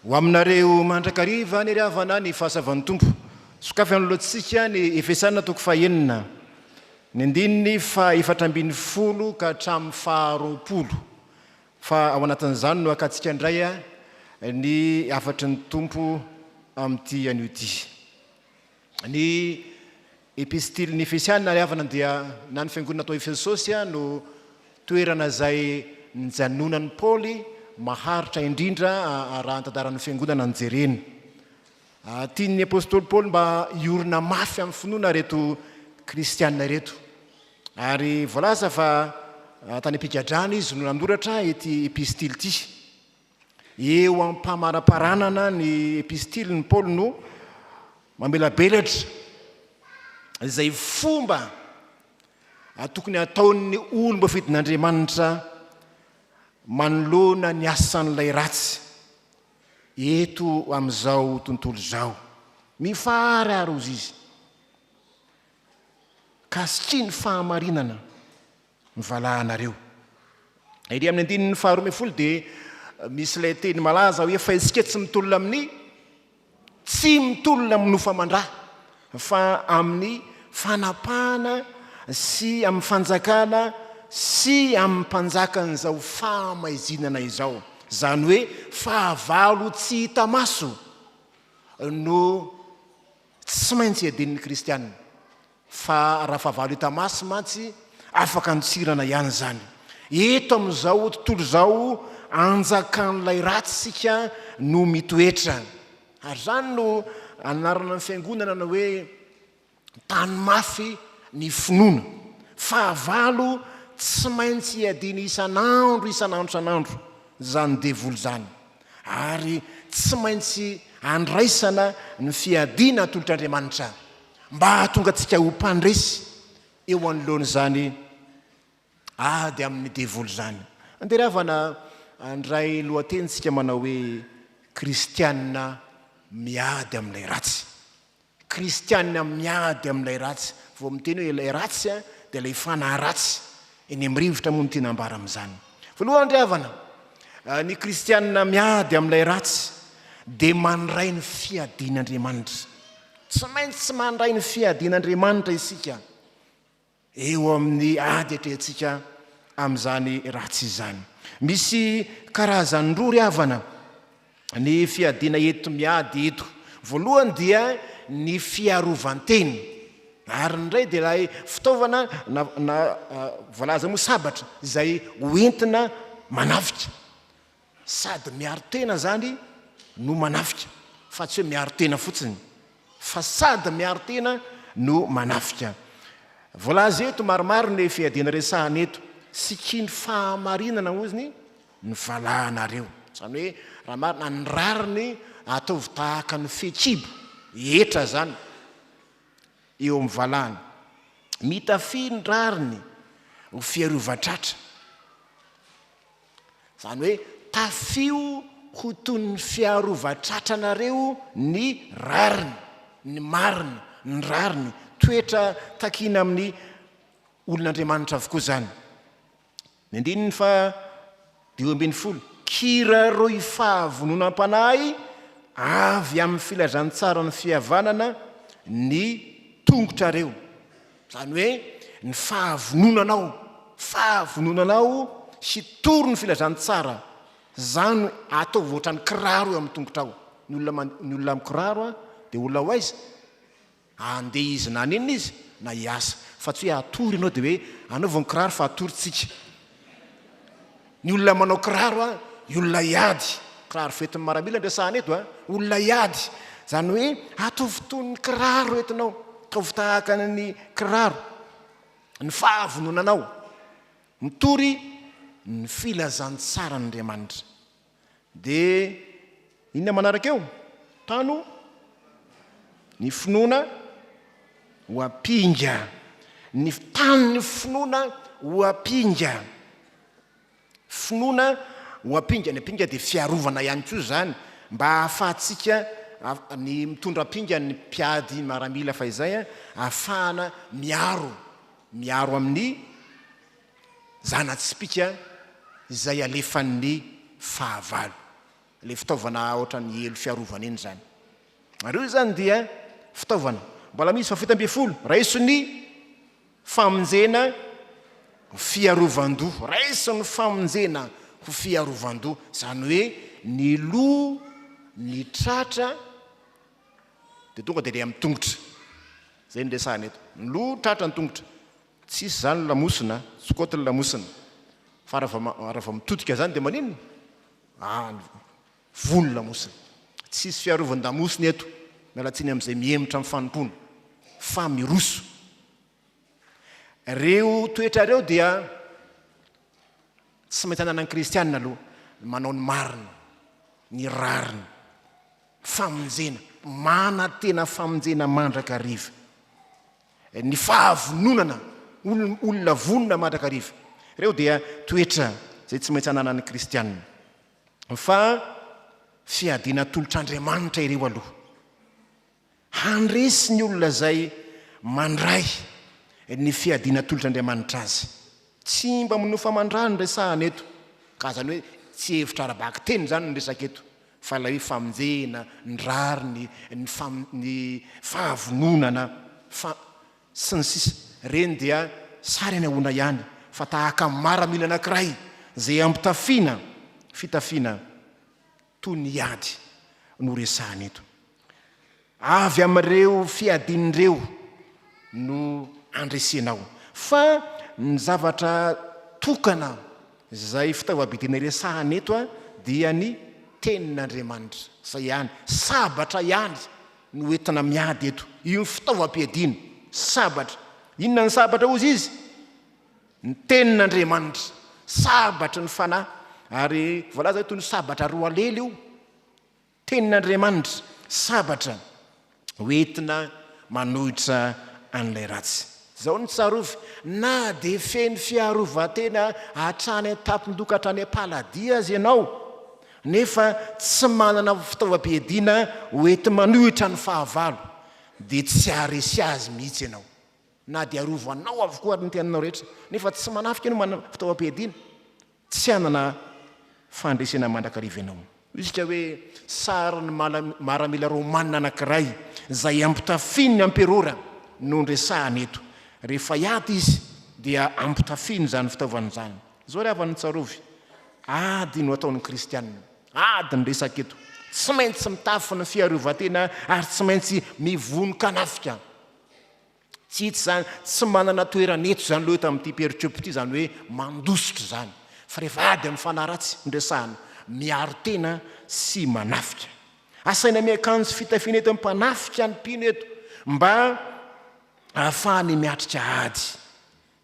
Ho aminareo mandrakariva ny ravana ny fahasavan'ny tompo. Sokafy anoloantsika ny Efesiana toko fahaenina. Ny andininy fa efatrambin'ny folo ka hatramin'ny faharoapolo. Fa ao anatin'izany no akatsika indray ny afatry ny tompo amin'ity anio ity. Ny epistilin'ny Efesiana ravana dia na ny fiangonana atao Efesosy no toerana izay nijanonan'ny Paoly maharitra indrindra rahan-tantaran'ny fiangonana nijereny. Tian'ny apôstôly Paoly mba iorina mafy amin'ny finoana reto kristianina reto. Ary voalaza fa tany Mpitandrina izy no nanoratra ity epistily ity. Eo am-pamaraparanana ny epistiliny Paoly no mamelabelatra izay fomba tokony ataon'ny olomba fidin'Andriamanitra manoloana ny asan'ilay ratsy eto amin'izao tontolo izao. Mifahara ary ozy izy. Ka sikino fahamarinana ny valahanareo. Ery amin'ny andininy faharoa folo dia misy ilay teny malaza hoe fa isika tsy mitolona amin'ny tsy mitolona amin'ny nofamandraha fa amin'ny fanampana sy amin'ny fanjakana sy amin'ny mpanjakan'izao fahamaizinana izao. Zany hoe fahavalo tsy hita maso no tsy maintsy iadian'ny kristianina. Fa raha fahavalo hita maso mantsy afaka nitsirana ihany zany. Eto amin'izao tontolo izao anjakan'ilay ratsy sika no mitoetra. Ary zany no anarana ny fiangonana na hoe tany mafy ny finoana. Fahavalo tsy maintsy iadiana isan'andro zany devoly zany. Ary tsy maintsy andraisana ny fiadiana atolotr'Andriamanitra mba hahatonga antsika ho mpandresy eo anoloan'izany ady amin'ny devoly zany. Anderavana andray lohatenitsika manao hoe kristianina miady amin'ilay ratsy. Kristianina miady amin'ilay ratsy. Vao miteny hoe ilay ratsy dia ilay fanahy ratsy. Eny amin'ny rivotra moa ny tena ambara amin'izany. Voalohany andriavana, ny kristianina miady amin'ilay ratsy dia mandray ny fiadian'Andriamanitra. Tsy maintsy mandray ny fiadian'Andriamanitra isika eo amin'ny ady atrehantsika amin'izany ratsy izany. Misy karazany roa ry havana ny fiadiana eto miady eto. Voalohany dia ny fiarovan-teny. Ary indray dia ilay fitaovana na voalaza moa sabatra izay hoentina manafika. Sady miaro tena zany no manafika. Fa tsy hoe miaro tena fotsiny. Fa sady miaro tena no manafika. Voalaza eto maromaro ny fiadiana resahana eto. Sikino fahamarinana oziny ny valahanareo. Zany hoe raha marina ny rariny ataovy tahaka ny fehikibo. Etra zany eo amin'ny valahany. Mitafia ny rariny ho fiarovan-tratra. Zany hoe tafio ho toy ny fiarovan-tratra nareo ny rariny, ny mariny, ny rariny. Toetra takina amin'ny olon'Andriamanitra avokoa zany. Ny andininy fa 12. Kiraroi fahavononam-panahy avy amin'ny filazantsaran'ny fihavanana ny tongotrareo. Zany hoe ny fahavononanao sy toro ny filazantsara. Zany ataovy ohatran'ny kiraro eo amin'ny tongotrao. Ny olona amin'ny kiraro dia olona ho aiza andeha izy na ninona izy na hiasa. Fa tsy hoe atory ianao dia hoe anaovany kiraro fa atoritsika. Ny olona manao kiraro olona hiady. Kiraro fetin'ny maramila andresahana eto olona hiady. Zany hoe ataovy toy ny kiraro etinao. Ataovy tahaka ny kiraro. Ny fahavononanao mitory ny filazantsaran'Andriamanitra. Dia inona manaraka eo? Tano ny finoana ho ampinga. Ny tany ny finoana ho ampinga. Finoana ho ampinga. Ny ampinga dia fiarovana ihany koa zany. Mba hahafahantsika ny mitondra ampinga ny mpiady maramila fa izay ahafahana miaro amin'ny zana-tsipïka izay alefan'ny fahavalo. le fitaovana ohatrany elo fiarovana iny zany. Ary io zany dia fitaovana mbola misy fa 7 raisiny famonjena fiarovan-doha, raisiny famonjena ho fiarovan-doha, zany hoe ny loha ny tratra de tonga de le amin'ny tongotra. Zay ny resahana eto, ny loha tratra ny tongotra, tsisy zany lamosina, sokoty ny lamosina fa raha mitodika zany de manino volo lamosina. Tsisy fiarovan-damosina eto mialatsiny amin'izay mihemitra amin'ny fanompona fa miroso. Reo toetra reo dia tsy maintsy ananan'ny kristianina aloha manao ny marina, ny rariny, famonjena, mana tena famonjena mandrakariva, ny fahavononana, olona vonona mandrakariva. Reo dia toetra zay tsy maintsy ananan'ny kristianina. Fa fiadiana tolotr'Andriamanitra ireo aloha, handresy ny olona zay mandray ny fiadiana tolotr'Andriamanitra azy. Tsy mba minofa mandrany resahana eto, ka zany hoe tsy hevitra arabaky teny zany ny resaka eto, fa ilay hoe famonjena, ny rariny, ny fahavononana, sy ny sisa. Reny dia sary ny ahona ihany, fa tahaka maramila anankiray zay ampitafiana, fitafiana toy ny ady no resahana eto. Avy amin'ireo fiadin'ireo no andresenao, fa ny zavatra tokana zay fitaovam-bidina resahana eto dia ny tenin'Andriamanitra. Zay ihany, sabatra ihany no entina miady eto. Io fitaovam-piadiana, sabatra. Inona ny sabatra ozy izy? Ny tenin'Andriamanitra, sabatra ny fanahy. Ary voalaza toy ny sabatra roa lely io, tenin'Andriamanitra, sabatra hoentina manohitra an'ilay ratsy. Zao ny tsarovy, na de feny fiarovan-tena hatrany tapon-doka hatrany am-paladia azy ianao, nefa tsy manana fitaovam-piadiana hoenty manohitra ny fahavalo, de tsy haresy azy mihitsy ianao. Na de arovanao avokoa ny teninao rehetra, nefa tsy manafika ianao manana fitaovam-piadiana, tsy hanana fandresena mandrakariva ianao. Isika hoe sarany maramila romanina anankiray zay ampitafiny amperora no ndresahana eto. Rehefa iady izy dia ampitafiny zany fitaovana zany. Zao ry havany tsarovy, ady no ataon'ny kristianina, ady ny resaka eto. Tsy maintsy mitafy ny fiarovan-tena ary tsy maintsy mivonon-kanafika. Tsy hitsy zany, tsy manana toeraneto zany loeta amin'ity peritriopo ity, zany hoe mandositra zany. Fa rehefa ady amin'ny fanahy ratsy ndresahana, miaro tena sy manafika. Asaina miakanjo fitafiana eto ampanafika ny mpino eto mba ahafahany miatrika ady.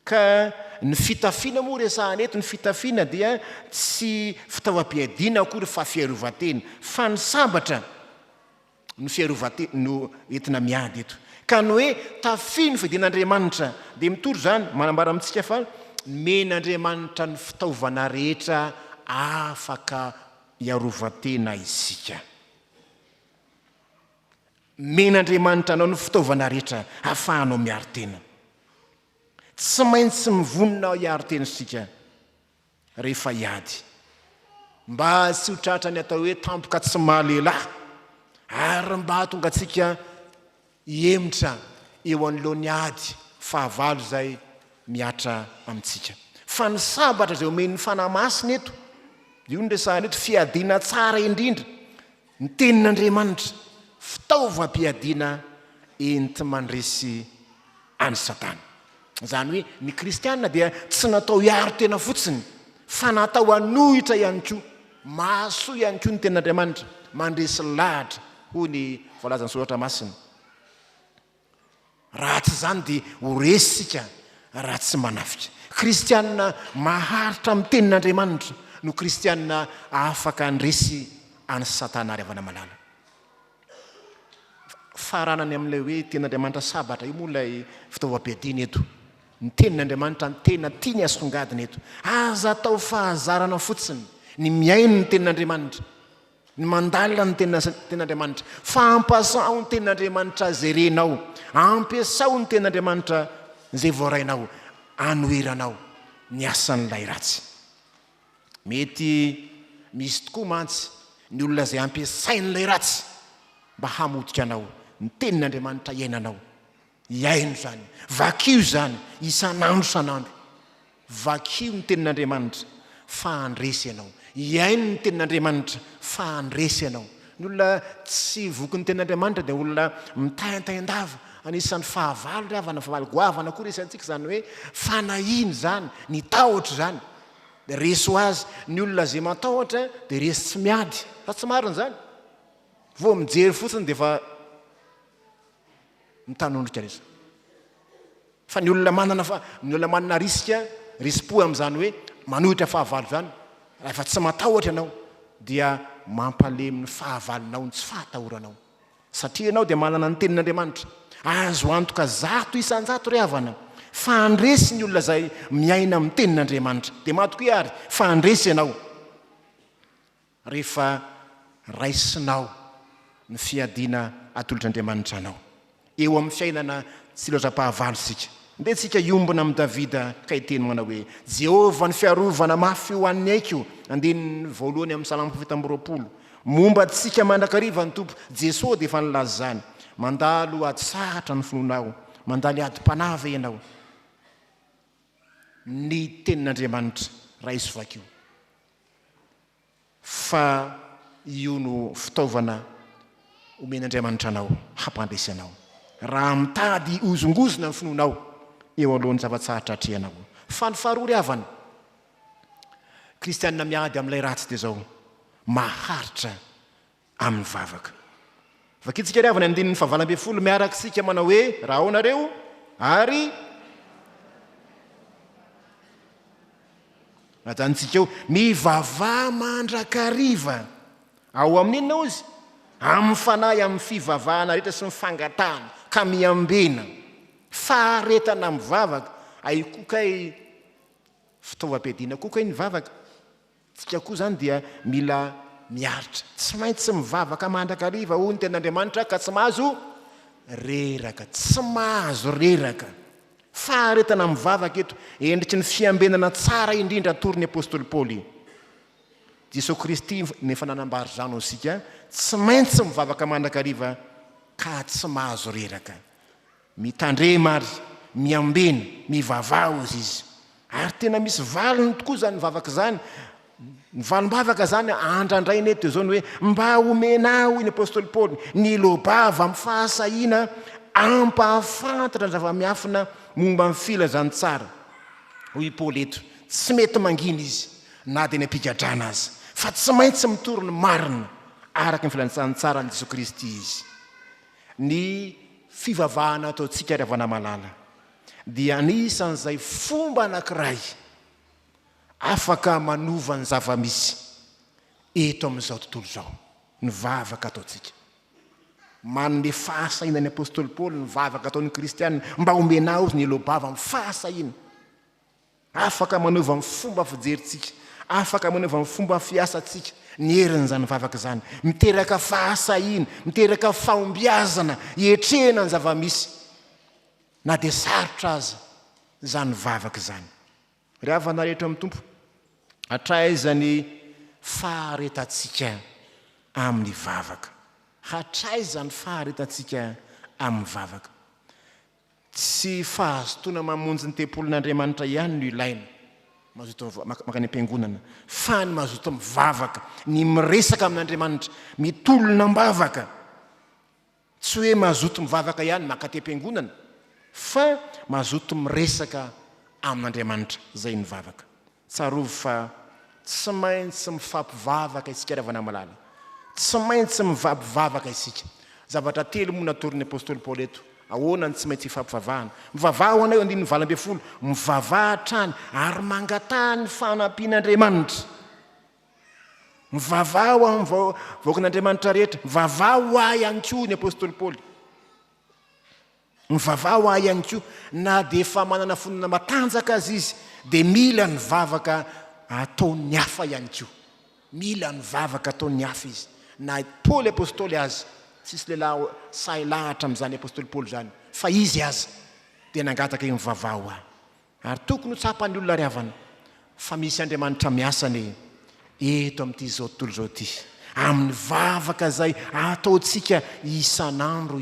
Ka ny fitafiana moa resahana eto, ny fitafiana dia tsy fitaovam-piadiana akory fa fiarovan-tena, fa ny sabatra ny fiarovan-tena no entina miady eto. Ka no hoe tafiny fidin'Andriamanitra dia mitoro zany manambara amintsika fa men'Andriamanitra ny fitaovana rehetra afaka iarovan-tena isika. Men'Andriamanitra anao ny fitaovana rehetra ahafahanao miaro tena. Tsy maintsy mivonona hiaro tena isika rehefa iady, mba tsy ho tratra ny atao hoe tampoka tsy mahalehilahy, ary mba hatonga antsika hiemitra eo anoloan'ny ady fahavalo zay miatra amintsika. Fa ny sabatra zay omen'ny fanahy masina eto, io ny resahana eto, fiadiana tsara indrindra, ny tenin'Andriamanitra, fitaovam-piadiana enti mandresy any Satana. Zany hoe ny kristianina dia tsy natao hiaro tena fotsiny, fa natao hanohitra ihany koa, mahasoa ihany koa ny tenin'Andriamanitra, mandresy lahatra, hoy ny fiarovan-tratra Masina. Raha tsy zany dia ho resika raha tsy manafika. Kristianina maharitra amin'ny tenin'Andriamanitra no kristianina afaka andresy any Satana ary avana malala. Faranany amin'ilay hoe tenin'Andriamanitra sabatra io moa ilay fitaovam-piadiana eto. Ny tenin'Andriamanitra ny tena tiany asongadina eto. Aza atao fahazarana fotsiny ny miaino ny tenin'Andriamanitra, ny mandalina ny tenin'Andriamanitra, fa ampasao ny tenin'Andriamanitra zay renao, ampiasao ny tenin'Andriamanitra zay voarainao, anoheranao ny asan'ilay ratsy. Mety misy tokoa mantsy ny olona zay ampiasain'ilay ratsy mba hamotika anao ny tenin'Andriamanitra iainanao. Iaino zany, vakio zany isan'andro san'andro. Vakio ny tenin'Andriamanitra fa andresy ianao. Iaino ny tenin'Andriamanitra fa andresy ianao. Ny olona tsy voky ny tenin'Andriamanitra dia olona mitaintaindava. Anisan'ny fahavalo ry havana, fahavalo-goavana koa resantsika zany hoe fanahiny zany, ny tahotra zany. Dia resy ho azy ny olona zay matahotra dia resy tsy miady. Fa tsy marina zany. Vao mijery fotsiny dia fa mitanondrika resa. Fa ny olona manana risika, rispo amin'izany hoe manohitra fahavalo zany. Rehefa tsy matahotra ianao dia mampalemy ny fahavalonao ny tsy fahatahoranao. Satria ianao dia manana ny tenin'Andriamanitra. Azo antoka zato isan-jato ry havana. Fa andresy ny olona zay miaina amin'ny tenin'Andriamanitra. Dia matoky ary fa andresy ianao. Rehefa raisinao ny fiadiana atolotr'Andriamanitra anao. Eo amin'ny fiainana tsy loatra-pahavalo sika. Nde tsika iombona amin'ny Davida ka hiteny manao hoe Jehovah ny fiarovana mafy ho an'ny aiko. Andininy voalohany amin'ny Salamo 7:20. Momba tsika mandrakariva ny Tompo. Jesosy dia efa nilaza zany. Mandalo atsahatra ny finoanao, mandalo ady-panahy ve ianao. Ny tenin'Andriamanitra raisy vakio. Fa io no fitaovana omen'Andriamanitra anao hampandresy anao. Raha mitady ozongozona ny finoanao eo alohan'ny zava-tsahatra atrehanao. Fa ny faharoa ry havana, kristianina miady amin'ilay ratsy dia zao maharitra amin'ny vavaka. Vakitsika ry havana andininy fahavalo-ambin'ny-folo miaraka sika manao hoe raha ahoanareo ary ajantsika eo mivavah mandrakariva. Ao amin'inona ozy? Amin'ny fanahy amin'ny fivavahana rehetra sy ny fangatahana ka miambena. Faharetana amin'ny vavaka. Ay kokay fitaovam-piadiana kokay ny vavaka. Tsika koa zany dia mila miaritra. Tsy maintsy mivavaka mandrakariva ho ny tenin'Andriamanitra ka tsy mahazo reraka. Tsy mahazo reraka. Faharetana amin'ny vavaka eto endriky ny fiambenana tsara indrindra toriny apôstôly Paoly. Jesosy Kristy nefa nanambary zany isika, tsy maintsy mivavaka mandrakariva ka tsy mahazo reraka. Mitandrema ary miambena, mivavao izy. Ary tena misy valiny tokoa zany mivavaka zany. Ny valom-bavaka zany andrandraina eto zao ny hoe mba omenao iny apôstôly Paoly ny hiloa-bava amin'ny fahasahiana ampahafantatra ny zava-miafina momba amin'ny filazantsara. Hoy Paoly eto, tsy mety mangina izy na dia ny ampigadrana azy, fa tsy maintsy mitoro ny marina araka ny filazantsaran'ny Jesosy Kristy izy. Ny fivavahana ataontsika ry havana malala dia anisan'izay fomba anankiray afaka manova ny zava-misy eto amin'izao tontolo izao. Ny vavaka ataontsika manome fahasahiana ny apôstôly Paoly, ny vavaka ataon'ny kristianina mba omenao ny hiloa-bava amin'ny fahasahiana. Afaka manova amin'ny fomba fijerintsika, afaka manova amin'ny fomba fiasantsika ny herin'izany vavaka zany, miteraka fahasahiana, miteraka fahombiazana hiatrehana ny zava-misy na dia sarotra aza zany vavaka zany. Ry havana rehetra amin'ny Tompo, hatraizany faharetatsika amin'ny vavaka. Hatraizany faharetatsika amin'ny vavaka. Tsy fahazotoana mamonjy ny tempolin'Andriamanitra ihany no ilaina mazoto makany am-piangonana, fa ny mazoto mivavaka, ny miresaka amin'Andriamanitra, mitolona am-bavaka. Tsy hoe mazoto mivavaka ihany makaty am-piangonana, fa mazoto miresaka amin'Andriamanitra zay ny vavaka. Tsarovy fa tsy maintsy mifampivavaka isika ry havana malala. Tsy maintsy mifampivavaka isika. Zavatra telo moa natoriny apôstôly Paoly eto. Ahoana ny tsy maintsy hifampivavahana. Mivavaha anao andininy valo-ambin'ny-folo. Mivavaha hatrany ary mangataha ny fanampin'Andriamanitra. Mivavaha amin'ny vahoakan'Andriamanitra rehetra. Mivavaha ho ahy ihany koa ny apôstôly Paoly. Mivavaha ho ahy ihany koa na dia efa manana fonina matanjaka azy izy dia mila ny vavaka ataon'ny hafa ihany koa. Mila ny vavaka ataon'ny hafa izy. Na Paoly apôstôly azy, tsisy lehilahy sahy lahatra amin'izany apôstôly Paoly zany, fa izy azy dia nangataka io mivavaha ho ahy. Ary tokony ho tsapany olona ry havana fa misy Andriamanitra miasany eto amin'ity zao tontolo zao ity. amin'ny vavaka zay ataotsika isan'andro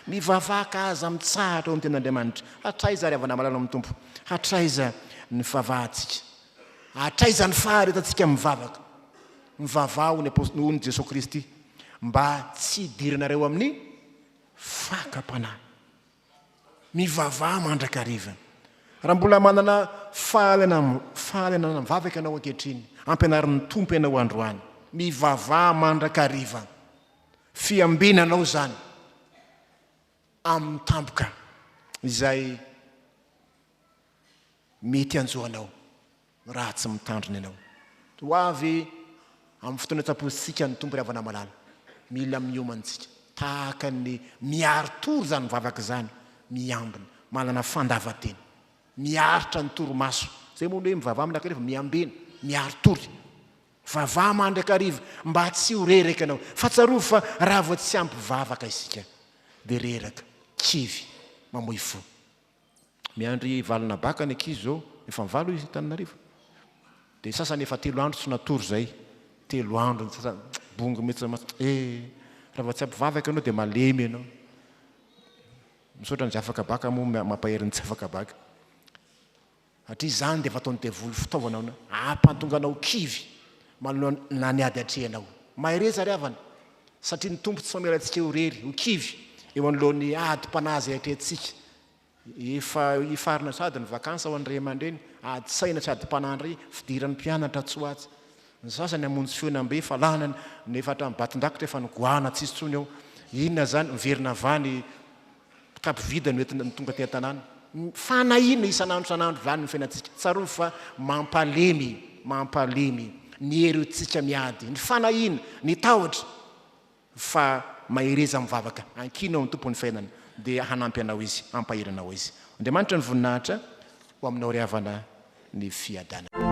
mivavaka aza mitsahatra eo amin'ny tenin'Andriamanitra. Hatraiza ry havana malala amin'ny tompo, hatraiza ny favahantsika, hatraiza ny faharetantsika mivavaka. Mivavaho ny Jesosy Kristy mba tsy hidiranareo amin'ny fakapanahy. Mivavaha mandrakariva. Raha mbola manana fahalenana mivavaka ianao ankehitriny, ampianarin'ny tompo ianao androany, mivavaha mandrakariva, fiambinanao zany amin'ny tampoka izay mety anjoanao raha tsy mitandrina ianao. Ho avy amin'ny fotoana tapositsika ny tompo ry havana malala, mila miomantsika tahaka ny miaro tory zany mivavaka zany, miambina, manana fandavateny, miaritra ny toromaso. Zay moa hoe mivavaha mandrakariva, miambina, miaro tory, vavaha mandrakariva mba tsy ho reraka ianao. Fa tsaroa fa raha vao tsy ampivavaka isika dia reraka, kivy, mamoy fo. Miandry valona baka ny ankizy zao, efa mivalo izy Tananarivo. Dia sasany efa 3 andro tsy natory zay, 3 andro sasany bongo metsy raha vao tsy ampivavaka ianao dia malemy ianao. Misaotra ny afaka baka moa mampaherin'ny tsy afaka baka. Hatria zany dia efa ataony devoly fitaovana ao, ampantonganao kivy na niady atrehanao. Mahereza ry havana, satria ny tompo tsy mamelantsika eo rery, ho kivy eo anoloan'ny ady-panahy zay atrehantsika. Efa ifarina sady ny vakansa ho an'ny ray aman-dreny, ady saina tsy ady-panahy indray, fidiran'ny mpianatra tsy ho atsy. Ny sasany hamonjy feonam-be fa lana nefa hatramin'ny batin-dakitra efa nigoahana tsisy tsony ao. Inona zany miverina vany kapovida no entina tonga ty an-tanàna. Fanahina isan'andro zany ny fiainantsika. Tsaroa fa mampalemy ny hery-tsika miady, ny fanahina, ny tahotra, fa mahereza mivavaka. Ankino amin'ny tompo ny fiainana dia hanampy anao izy, hampahiranao izy. Andriamanitra ny voninahitra ho aminao ry havana ny fiadana.